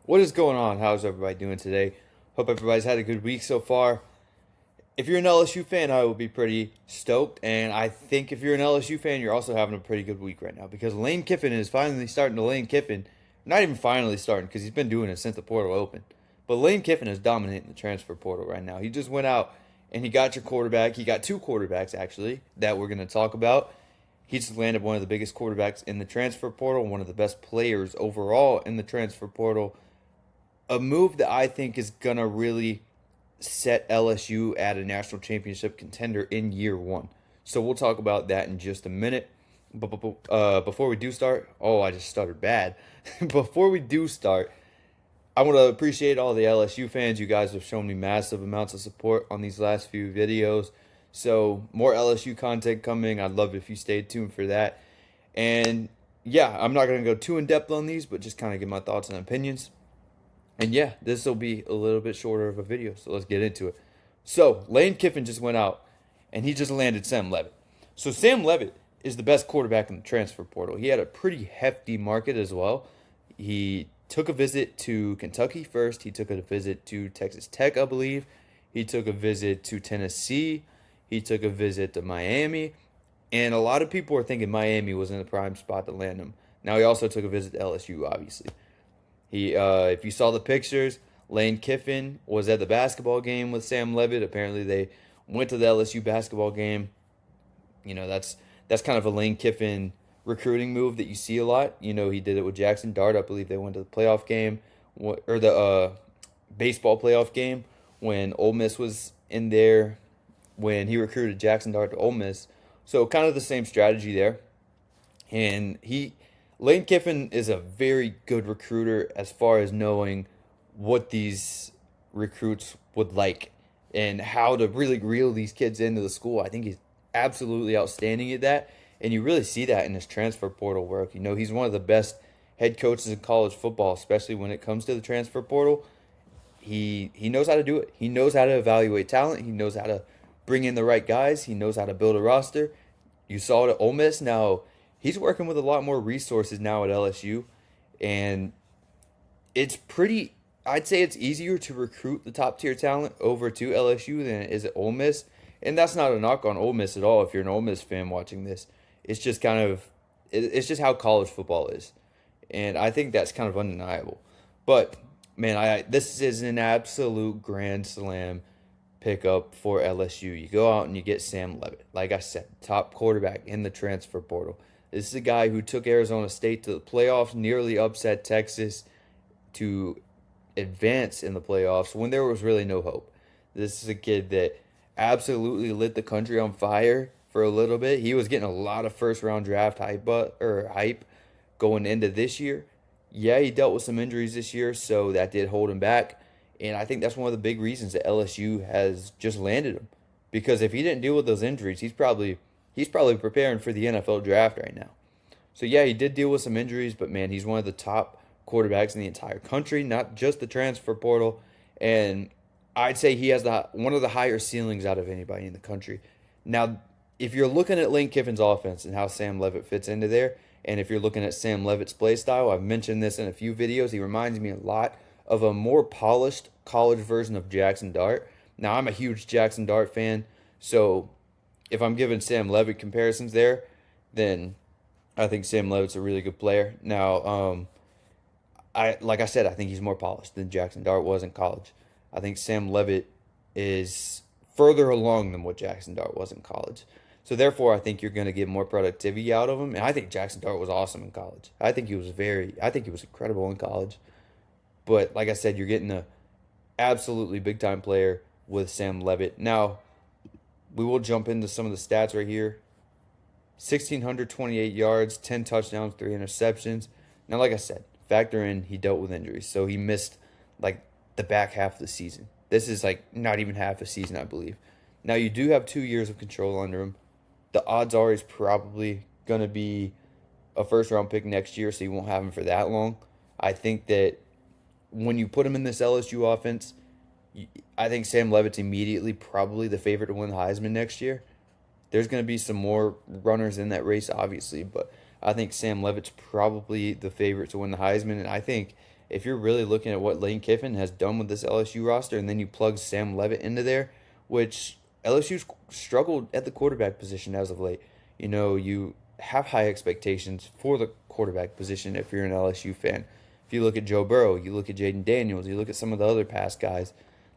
What is going on? How's everybody doing today? Hope everybody's had a good week so far. If you're an LSU fan, I will be pretty stoked. And I think if you're an LSU fan, you're also having a pretty good week right now because Lane Kiffin is finally starting to Lane Kiffin. Not even finally starting because he's been doing it since the portal opened. But Lane Kiffin is dominating the transfer portal right now. He just went out and he got your quarterback. He got two quarterbacks, actually, that we're going to talk about. He just landed one of the biggest quarterbacks in the transfer portal, one of the best players overall in the transfer portal, a move that I think is gonna really set LSU at a national championship contender in year one. So we'll talk about that in just a minute. But before we do start, oh, I just stuttered bad. Before we do start, I want to appreciate all the LSU fans. You guys have shown me massive amounts of support on these last few videos. So more LSU content coming. I'd love if you stayed tuned for that. And yeah, I'm not going to go too in depth on these, but just kind of give my thoughts and opinions. And yeah, this will be a little bit shorter of a video, so let's get into it. So, Lane Kiffin just went out, and he just landed Sam Levitt. So, Sam Levitt is the best quarterback in the transfer portal. He had a pretty hefty market as well. He took a visit to Kentucky first. He took a visit to Texas Tech, I believe. He took a visit to Tennessee. He took a visit to Miami. And a lot of people were thinking Miami was in the prime spot to land him. Now, he also took a visit to LSU, obviously. If you saw the pictures, Lane Kiffin was at the basketball game with Sam Levitt. Apparently, they went to the LSU basketball game. That's kind of a Lane Kiffin recruiting move that you see a lot. He did it with Jackson Dart. I believe they went to the playoff game or the baseball playoff game when Ole Miss was in there when he recruited Jackson Dart to Ole Miss. So kind of the same strategy there. And Lane Kiffin is a very good recruiter as far as knowing what these recruits would like and how to really reel these kids into the school. I think he's absolutely outstanding at that. And you really see that in his transfer portal work. He's one of the best head coaches in college football, especially when it comes to the transfer portal. He knows how to do it. He knows how to evaluate talent. He knows how to bring in the right guys. He knows how to build a roster. You saw it at Ole Miss. Now he's working with a lot more resources now at LSU, and it's pretty. I'd say it's easier to recruit the top tier talent over to LSU than it is at Ole Miss, and that's not a knock on Ole Miss at all. If you're an Ole Miss fan watching this, it's just it's just how college football is, and I think that's kind of undeniable. But man, this is an absolute grand slam pickup for LSU. You go out and you get Sam Levitt. Like I said, top quarterback in the transfer portal. This is a guy who took Arizona State to the playoffs, nearly upset Texas to advance in the playoffs when there was really no hope. This is a kid that absolutely lit the country on fire for a little bit. He was getting a lot of first round draft hype going into this year. Yeah, he dealt with some injuries this year, so that did hold him back. And I think that's one of the big reasons that LSU has just landed him. Because if he didn't deal with those injuries, he's probably preparing for the NFL draft right now. So yeah, he did deal with some injuries, but man, he's one of the top quarterbacks in the entire country, not just the transfer portal. And I'd say he has one of the higher ceilings out of anybody in the country. Now, if you're looking at Lane Kiffin's offense and how Sam Levitt fits into there, and if you're looking at Sam Levitt's play style, I've mentioned this in a few videos. He reminds me a lot of a more polished college version of Jackson Dart. Now, I'm a huge Jackson Dart fan, so if I'm giving Sam Levitt comparisons there, then I think Sam Levitt's a really good player. Now, like I said, I think he's more polished than Jackson Dart was in college. I think Sam Levitt is further along than what Jackson Dart was in college. So therefore, I think you're going to get more productivity out of him. And I think Jackson Dart was awesome in college. I think he was incredible in college. But like I said, you're getting a absolutely big time player with Sam Levitt. Now, we will jump into some of the stats right here. 1,628 yards, 10 touchdowns, 3 interceptions. Now, like I said, factor in he dealt with injuries. So he missed like the back half of the season. This is like not even half a season, I believe. Now, you do have 2 years of control under him. The odds are he's probably going to be a first round pick next year, so you won't have him for that long. I think that when you put him in this LSU offense, I think Sam Levitt's immediately probably the favorite to win the Heisman next year. There's going to be some more runners in that race, obviously, but I think Sam Levitt's probably the favorite to win the Heisman, and I think if you're really looking at what Lane Kiffin has done with this LSU roster, and then you plug Sam Levitt into there, which LSU's struggled at the quarterback position as of late. You know, you have high expectations for the quarterback position if you're an LSU fan. If you look at Joe Burrow, you look at Jaden Daniels, you look at some of the other past guys.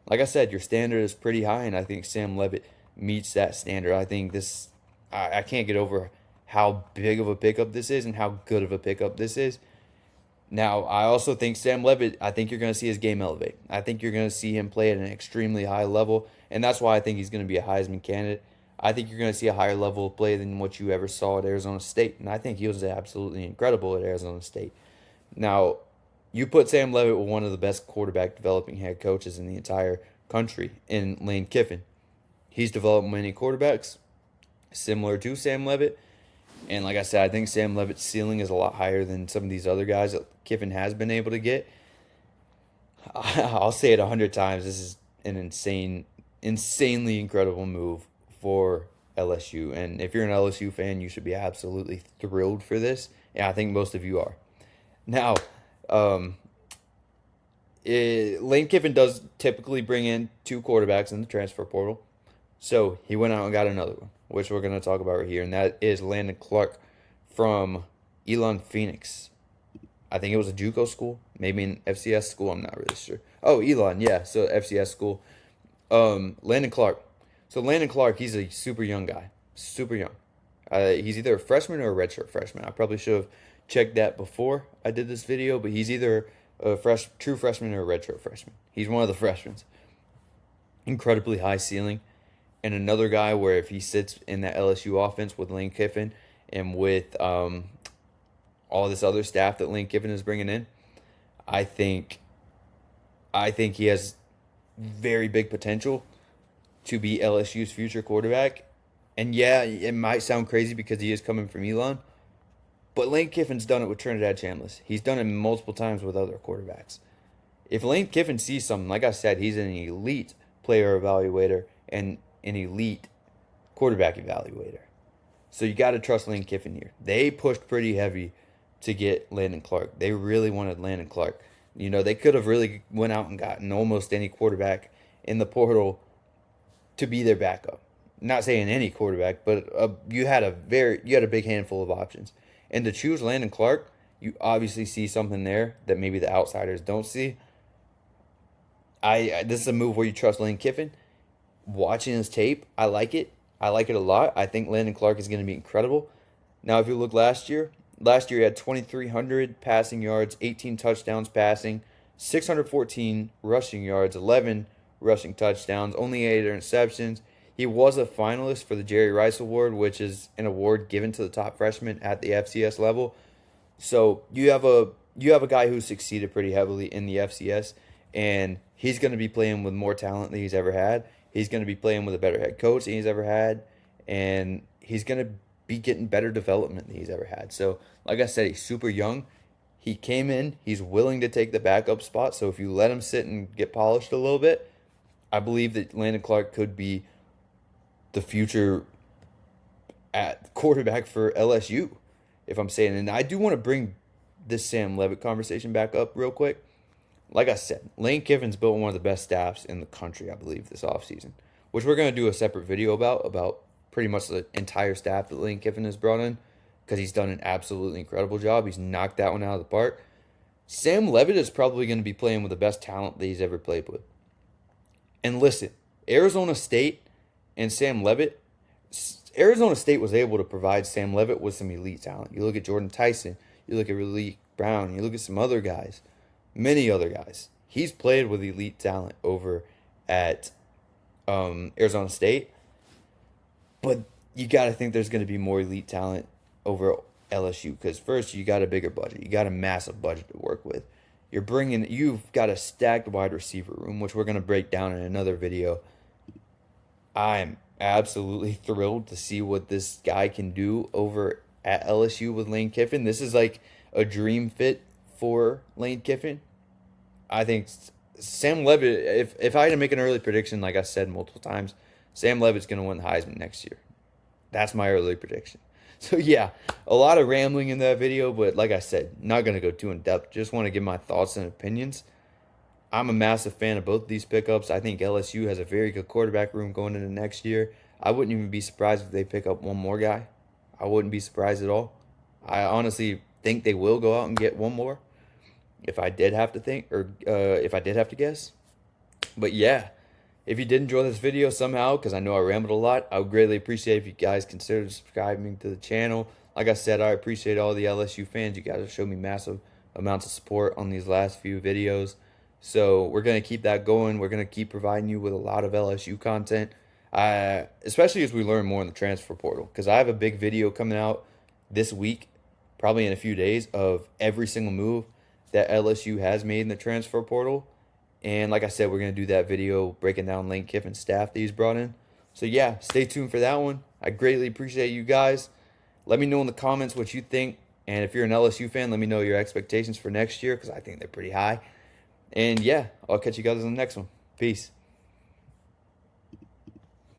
Like I said, your standard is pretty high, and I think Sam Levitt meets that standard. I think this, I can't get over how big of a pickup this is and how good of a pickup this is. Now, I also think Sam Levitt, I think you're going to see his game elevate. I think you're going to see him play at an extremely high level, and that's why I think he's going to be a Heisman candidate. I think you're going to see a higher level of play than what you ever saw at Arizona State, and I think he was absolutely incredible at Arizona State. Now, you put Sam Levitt with one of the best quarterback developing head coaches in the entire country in Lane Kiffin. He's developed many quarterbacks similar to Sam Levitt. And like I said, I think Sam Levitt's ceiling is a lot higher than some of these other guys that Kiffin has been able to get. I'll say it 100 times. This is an insanely incredible move for LSU. And if you're an LSU fan, you should be absolutely thrilled for this. And I think most of you are. Now, Lane Kiffin does typically bring in 2 quarterbacks in the transfer portal. So he went out and got another one, which we're going to talk about right here, and that is Landon Clark from Elon Phoenix. I think it was a JUCO school, maybe an FCS school. I'm not really sure. Oh, Elon, yeah, so FCS school. Landon Clark. So Landon Clark, he's a super young guy, super young. He's either a freshman or a redshirt freshman. I probably should have checked that before I did this video, but he's either a true freshman or a redshirt freshman. He's one of the freshmen. Incredibly high ceiling. And another guy where if he sits in that LSU offense with Lane Kiffin and with all this other staff that Lane Kiffin is bringing in, I think he has very big potential to be LSU's future quarterback. And yeah, it might sound crazy because he is coming from Elon, but Lane Kiffin's done it with Trinidad Chambliss. He's done it multiple times with other quarterbacks. If Lane Kiffin sees something, like I said, he's an elite player evaluator and an elite quarterback evaluator. So you got to trust Lane Kiffin here. They pushed pretty heavy to get Landon Clark. They really wanted Landon Clark. You know, they could have really went out and gotten almost any quarterback in the portal to be their backup. Not saying any quarterback, but you had a big handful of options. And to choose Landon Clark, you obviously see something there that maybe the outsiders don't see. This is a move where you trust Lane Kiffin. Watching his tape, I like it. I like it a lot. I think Landon Clark is going to be incredible. Now, if you look last year he had 2,300 passing yards, 18 touchdowns passing, 614 rushing yards, 11 rushing touchdowns, only 8 interceptions. He was a finalist for the Jerry Rice Award, which is an award given to the top freshmen at the FCS level. So you have a guy who succeeded pretty heavily in the FCS, and he's going to be playing with more talent than he's ever had. He's going to be playing with a better head coach than he's ever had, and he's going to be getting better development than he's ever had. So, like I said, he's super young. He came in. He's willing to take the backup spot. So if you let him sit and get polished a little bit, I believe that Landon Clark could be the future at quarterback for LSU, if I'm saying. And I do want to bring this Sam Levitt conversation back up real quick. Like I said, Lane Kiffin's built one of the best staffs in the country, I believe, this offseason, which we're going to do a separate video about pretty much the entire staff that Lane Kiffin has brought in, because he's done an absolutely incredible job. He's knocked that one out of the park. Sam Levitt is probably going to be playing with the best talent that he's ever played with. And listen, Arizona State and Sam Levitt, Arizona State was able to provide Sam Levitt with some elite talent. You look at Jordan Tyson, you look at Malik Brown, you look at some other guys. Many other guys. He's played with elite talent over at Arizona State. But you got to think there's going to be more elite talent over LSU. Because first, you got a bigger budget. You got a massive budget to work with. You've got a stacked wide receiver room, which we're going to break down in another video. I'm absolutely thrilled to see what this guy can do over at LSU with Lane Kiffin. This is like a dream fit for Lane Kiffin. I think Sam Levitt, if I had to make an early prediction, like I said multiple times, Sam Levitt's going to win the Heisman next year. That's my early prediction. So yeah, a lot of rambling in that video, but like I said, not going to go too in depth. Just want to give my thoughts and opinions. I'm a massive fan of both of these pickups. I think LSU has a very good quarterback room going into next year. I wouldn't even be surprised if they pick up one more guy. I wouldn't be surprised at all. I honestly think they will go out and get one more. If I did have to think, or if I did have to guess. But yeah, if you did enjoy this video somehow, because I know I rambled a lot, I would greatly appreciate if you guys consider subscribing to the channel. Like I said, I appreciate all the LSU fans. You guys have shown me massive amounts of support on these last few videos. So we're going to keep that going. We're going to keep providing you with a lot of LSU content, especially as we learn more in the transfer portal. Because I have a big video coming out this week, probably in a few days, of every single move that LSU has made in the transfer portal. And like I said, we're going to do that video breaking down Lane Kiffin's staff that he's brought in. So yeah, stay tuned for that one. I greatly appreciate you guys. Let me know in the comments what you think. And if you're an LSU fan, let me know your expectations for next year, because I think they're pretty high. And yeah, I'll catch you guys in the next one. Peace.